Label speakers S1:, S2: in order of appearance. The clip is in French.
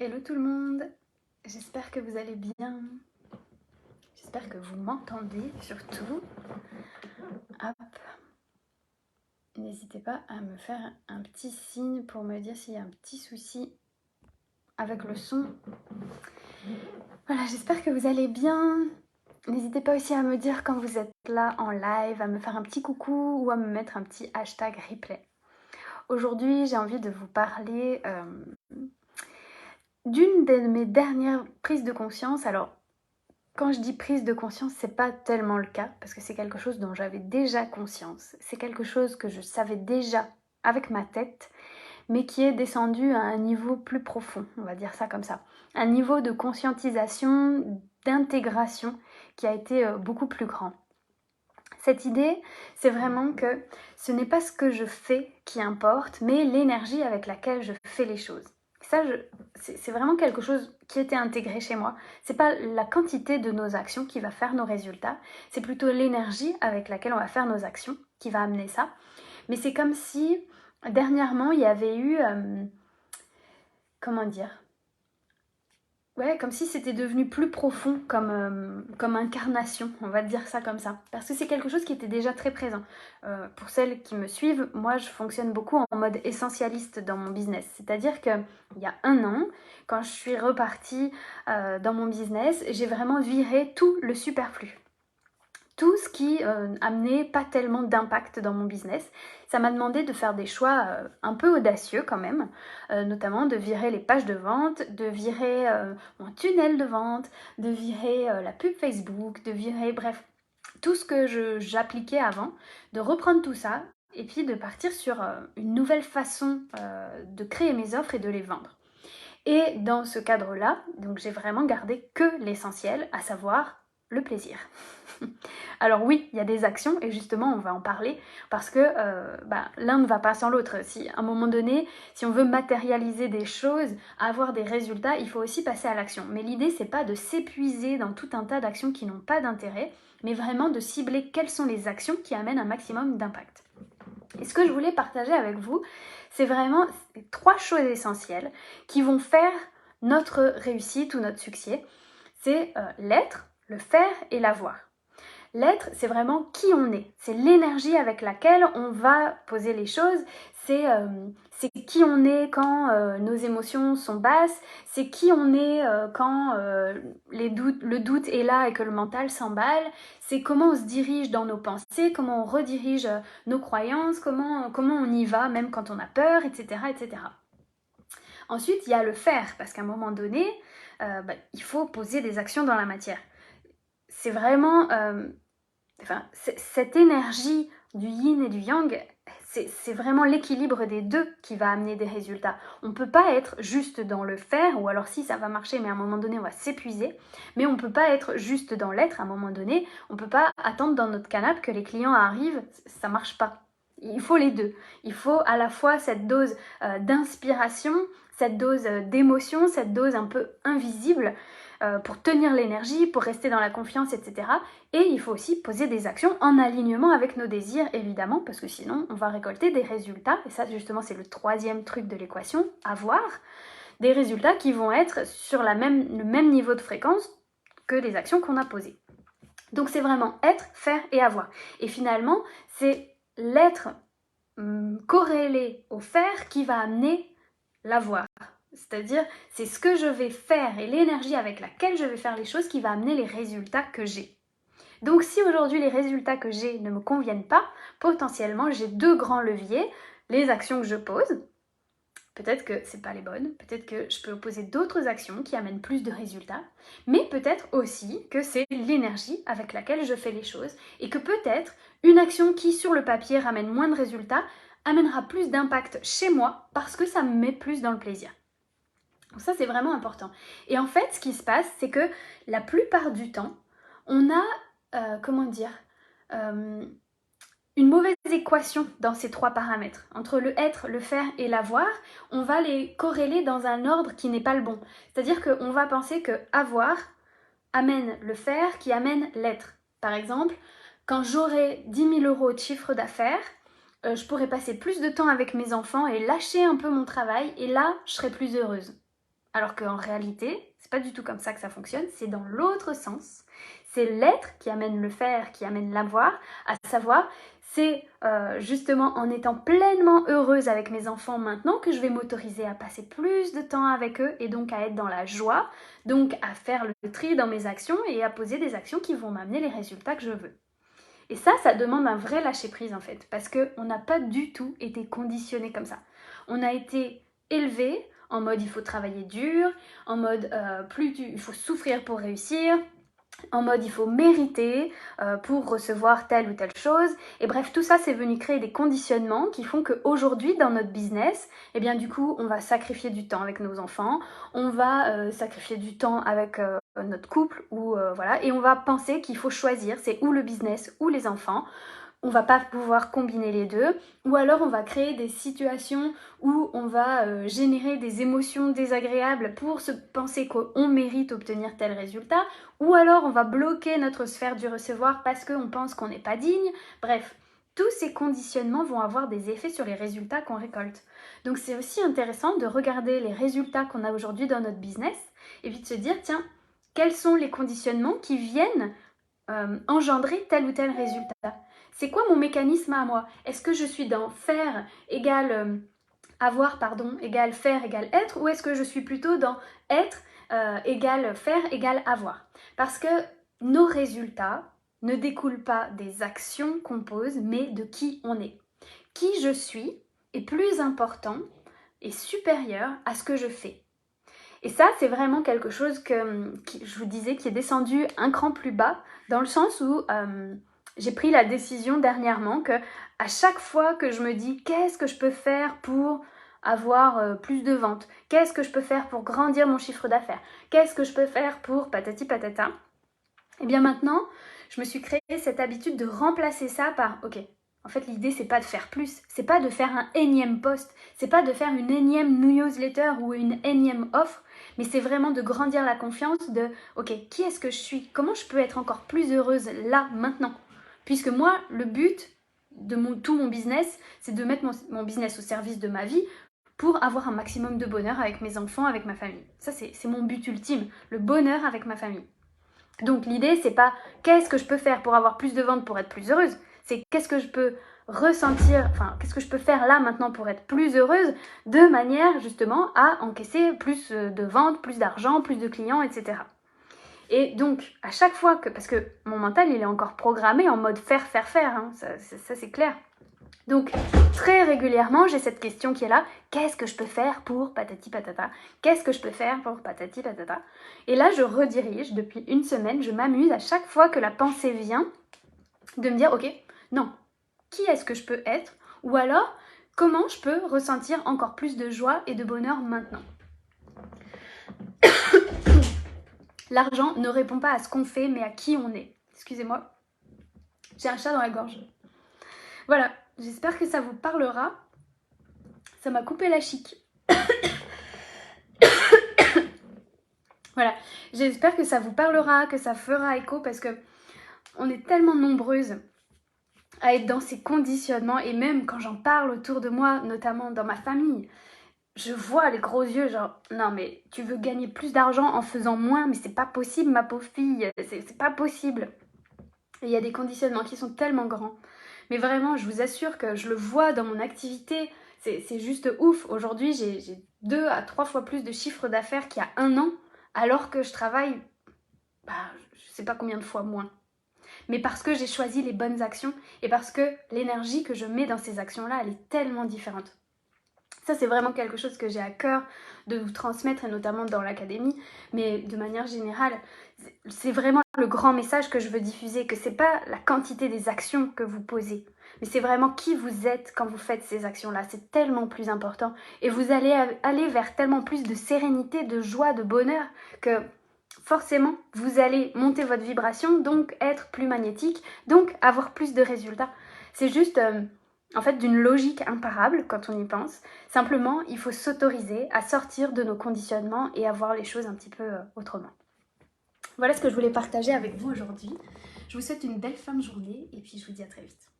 S1: Hello tout le monde, j'espère que vous allez bien, j'espère que vous m'entendez surtout. Hop, n'hésitez pas à me faire un petit signe pour me dire s'il y a un petit souci avec le son. Voilà, j'espère que vous allez bien. N'hésitez pas aussi à me dire quand vous êtes là en live, à me faire un petit coucou ou à me mettre un petit hashtag replay. Aujourd'hui, j'ai envie de vous parler d'une de mes dernières prises de conscience. Alors, quand je dis prise de conscience, c'est pas tellement le cas, parce que c'est quelque chose dont j'avais déjà conscience. C'est quelque chose que je savais déjà avec ma tête, mais qui est descendu à un niveau plus profond, on va dire ça comme ça. Un niveau de conscientisation, d'intégration qui a été beaucoup plus grand. Cette idée, c'est vraiment que ce n'est pas ce que je fais qui importe, mais l'énergie avec laquelle je fais les choses. Ça, c'est vraiment quelque chose qui était intégré chez moi. C'est pas la quantité de nos actions qui va faire nos résultats, c'est plutôt l'énergie avec laquelle on va faire nos actions qui va amener ça. Mais c'est comme si, dernièrement, il y avait eu... comment dire ? Ouais, comme si c'était devenu plus profond comme incarnation, on va dire ça comme ça. Parce que c'est quelque chose qui était déjà très présent. Pour celles qui me suivent, moi je fonctionne beaucoup en mode essentialiste dans mon business. C'est-à-dire qu'il y a 1 an, quand je suis repartie dans mon business, j'ai vraiment viré tout le superflu. Tout ce qui amenait pas tellement d'impact dans mon business. Ça m'a demandé de faire des choix un peu audacieux quand même, notamment de virer les pages de vente, de virer mon tunnel de vente, de virer la pub Facebook, de virer, bref, tout ce que j'appliquais avant, de reprendre tout ça et puis de partir sur une nouvelle façon de créer mes offres et de les vendre. Et dans ce cadre-là, donc j'ai vraiment gardé que l'essentiel, à savoir le plaisir. Alors oui, il y a des actions et justement on va en parler parce que l'un ne va pas sans l'autre. Si à un moment donné, si on veut matérialiser des choses, avoir des résultats, il faut aussi passer à l'action. Mais l'idée c'est pas de s'épuiser dans tout un tas d'actions qui n'ont pas d'intérêt, mais vraiment de cibler quelles sont les actions qui amènent un maximum d'impact. Et ce que je voulais partager avec vous, c'est vraiment 3 choses essentielles qui vont faire notre réussite ou notre succès. C'est l'être, le faire et l'avoir. L'être, c'est vraiment qui on est. C'est l'énergie avec laquelle on va poser les choses. C'est qui on est quand nos émotions sont basses. C'est qui on est quand le doute est là et que le mental s'emballe. C'est comment on se dirige dans nos pensées, comment on redirige nos croyances, comment on y va même quand on a peur, etc. etc. Ensuite, il y a le faire, parce qu'à un moment donné, il faut poser des actions dans la matière. C'est vraiment... cette énergie du yin et du yang, c'est vraiment l'équilibre des deux qui va amener des résultats. On ne peut pas être juste dans le faire, ou alors si ça va marcher, mais à un moment donné on va s'épuiser, mais on ne peut pas être juste dans l'être, à un moment donné, on ne peut pas attendre dans notre canapé que les clients arrivent, ça ne marche pas. Il faut les deux. Il faut à la fois cette dose d'inspiration, cette dose d'émotion, cette dose un peu invisible, pour tenir l'énergie, pour rester dans la confiance, etc. Et il faut aussi poser des actions en alignement avec nos désirs, évidemment, parce que sinon, on va récolter des résultats. Et ça, justement, c'est le 3e truc de l'équation, avoir des résultats qui vont être sur le même niveau de fréquence que les actions qu'on a posées. Donc, c'est vraiment être, faire et avoir. Et finalement, c'est l'être corrélé au faire qui va amener l'avoir. C'est-à-dire, c'est ce que je vais faire et l'énergie avec laquelle je vais faire les choses qui va amener les résultats que j'ai. Donc si aujourd'hui les résultats que j'ai ne me conviennent pas, potentiellement j'ai 2 grands leviers, les actions que je pose, peut-être que c'est pas les bonnes, peut-être que je peux poser d'autres actions qui amènent plus de résultats, mais peut-être aussi que c'est l'énergie avec laquelle je fais les choses et que peut-être une action qui sur le papier ramène moins de résultats amènera plus d'impact chez moi parce que ça me met plus dans le plaisir. Donc ça, c'est vraiment important. Et en fait, ce qui se passe, c'est que la plupart du temps, on a, une mauvaise équation dans ces 3 paramètres. Entre le être, le faire et l'avoir, on va les corréler dans un ordre qui n'est pas le bon. C'est-à-dire qu'on va penser que avoir amène le faire qui amène l'être. Par exemple, quand j'aurai 10 000 € de chiffre d'affaires, je pourrai passer plus de temps avec mes enfants et lâcher un peu mon travail, et là, je serai plus heureuse. Alors qu'en réalité, c'est pas du tout comme ça que ça fonctionne, c'est dans l'autre sens. C'est l'être qui amène le faire, qui amène l'avoir, à savoir, c'est justement en étant pleinement heureuse avec mes enfants maintenant que je vais m'autoriser à passer plus de temps avec eux et donc à être dans la joie, donc à faire le tri dans mes actions et à poser des actions qui vont m'amener les résultats que je veux. Et ça demande un vrai lâcher-prise en fait, parce qu'on n'a pas du tout été conditionné comme ça. On a été élevé en mode il faut travailler dur, en mode il faut souffrir pour réussir, en mode il faut mériter pour recevoir telle ou telle chose. Et bref, tout ça c'est venu créer des conditionnements qui font qu'aujourd'hui dans notre business, eh bien du coup on va sacrifier du temps avec nos enfants, on va sacrifier du temps avec notre couple ou voilà, et on va penser qu'il faut choisir, c'est ou le business ou les enfants. On va pas pouvoir combiner les deux, ou alors on va créer des situations où on va générer des émotions désagréables pour se penser qu'on mérite obtenir tel résultat, ou alors on va bloquer notre sphère du recevoir parce qu'on pense qu'on n'est pas digne. Bref, tous ces conditionnements vont avoir des effets sur les résultats qu'on récolte. Donc c'est aussi intéressant de regarder les résultats qu'on a aujourd'hui dans notre business et puis de se dire, tiens, quels sont les conditionnements qui viennent engendrer tel ou tel résultat. C'est quoi mon mécanisme à moi? Est-ce que je suis dans faire égale avoir, pardon, égale faire égale être, ou est-ce que je suis plutôt dans être égale faire égale avoir? Parce que nos résultats ne découlent pas des actions qu'on pose, mais de qui on est. Qui je suis est plus important et supérieur à ce que je fais. Et ça, c'est vraiment quelque chose que je vous disais qui est descendu un cran plus bas, dans le sens où j'ai pris la décision dernièrement que à chaque fois que je me dis qu'est-ce que je peux faire pour avoir plus de ventes, qu'est-ce que je peux faire pour grandir mon chiffre d'affaires, qu'est-ce que je peux faire pour patati patata, et bien maintenant, je me suis créé cette habitude de remplacer ça par ok. En fait, l'idée, c'est pas de faire plus, c'est pas de faire un énième post, c'est pas de faire une énième newsletter ou une énième offre, mais c'est vraiment de grandir la confiance de ok, qui est-ce que je suis? Comment je peux être encore plus heureuse là, maintenant? Puisque moi, le but de tout mon business, c'est de mettre mon business au service de ma vie pour avoir un maximum de bonheur avec mes enfants, avec ma famille. Ça, c'est mon but ultime, le bonheur avec ma famille. Donc l'idée, c'est pas qu'est-ce que je peux faire pour avoir plus de ventes pour être plus heureuse, c'est qu'est-ce que je peux ressentir, enfin qu'est-ce que je peux faire là maintenant pour être plus heureuse de manière justement à encaisser plus de ventes, plus d'argent, plus de clients, etc. Et donc à chaque fois que, parce que mon mental il est encore programmé en mode faire, hein, ça c'est clair. Donc, très régulièrement, j'ai cette question qui est là. Qu'est-ce que je peux faire pour patati patata? Qu'est-ce que je peux faire pour patati patata? Et là, je redirige. Depuis une semaine, je m'amuse à chaque fois que la pensée vient de me dire, ok, non, qui est-ce que je peux être? Ou alors, comment je peux ressentir encore plus de joie et de bonheur maintenant? L'argent ne répond pas à ce qu'on fait, mais à qui on est. Excusez-moi, j'ai un chat dans la gorge. Voilà, j'espère que ça vous parlera. Ça m'a coupé la chic. Voilà, j'espère que ça vous parlera, que ça fera écho parce que on est tellement nombreuses à être dans ces conditionnements et même quand j'en parle autour de moi, notamment dans ma famille, je vois les gros yeux genre non mais tu veux gagner plus d'argent en faisant moins mais c'est pas possible ma pauvre fille, c'est pas possible. Et il y a des conditionnements qui sont tellement grands. Mais vraiment, je vous assure que je le vois dans mon activité, c'est juste ouf. Aujourd'hui, j'ai 2 à 3 fois plus de chiffre d'affaires qu'il y a un an, alors que je travaille, je sais pas combien de fois moins. Mais parce que j'ai choisi les bonnes actions et parce que l'énergie que je mets dans ces actions-là, elle est tellement différente. Ça, c'est vraiment quelque chose que j'ai à cœur de vous transmettre, et notamment dans l'académie, mais de manière générale, c'est vraiment le grand message que je veux diffuser, que c'est pas la quantité des actions que vous posez, mais c'est vraiment qui vous êtes quand vous faites ces actions-là. C'est tellement plus important. Et vous allez aller vers tellement plus de sérénité, de joie, de bonheur, que forcément, vous allez monter votre vibration, donc être plus magnétique, donc avoir plus de résultats. C'est juste... en fait, d'une logique imparable quand on y pense. Simplement, il faut s'autoriser à sortir de nos conditionnements et à voir les choses un petit peu autrement. Voilà ce que je voulais partager avec vous aujourd'hui. Je vous souhaite une belle fin de journée et puis je vous dis à très vite.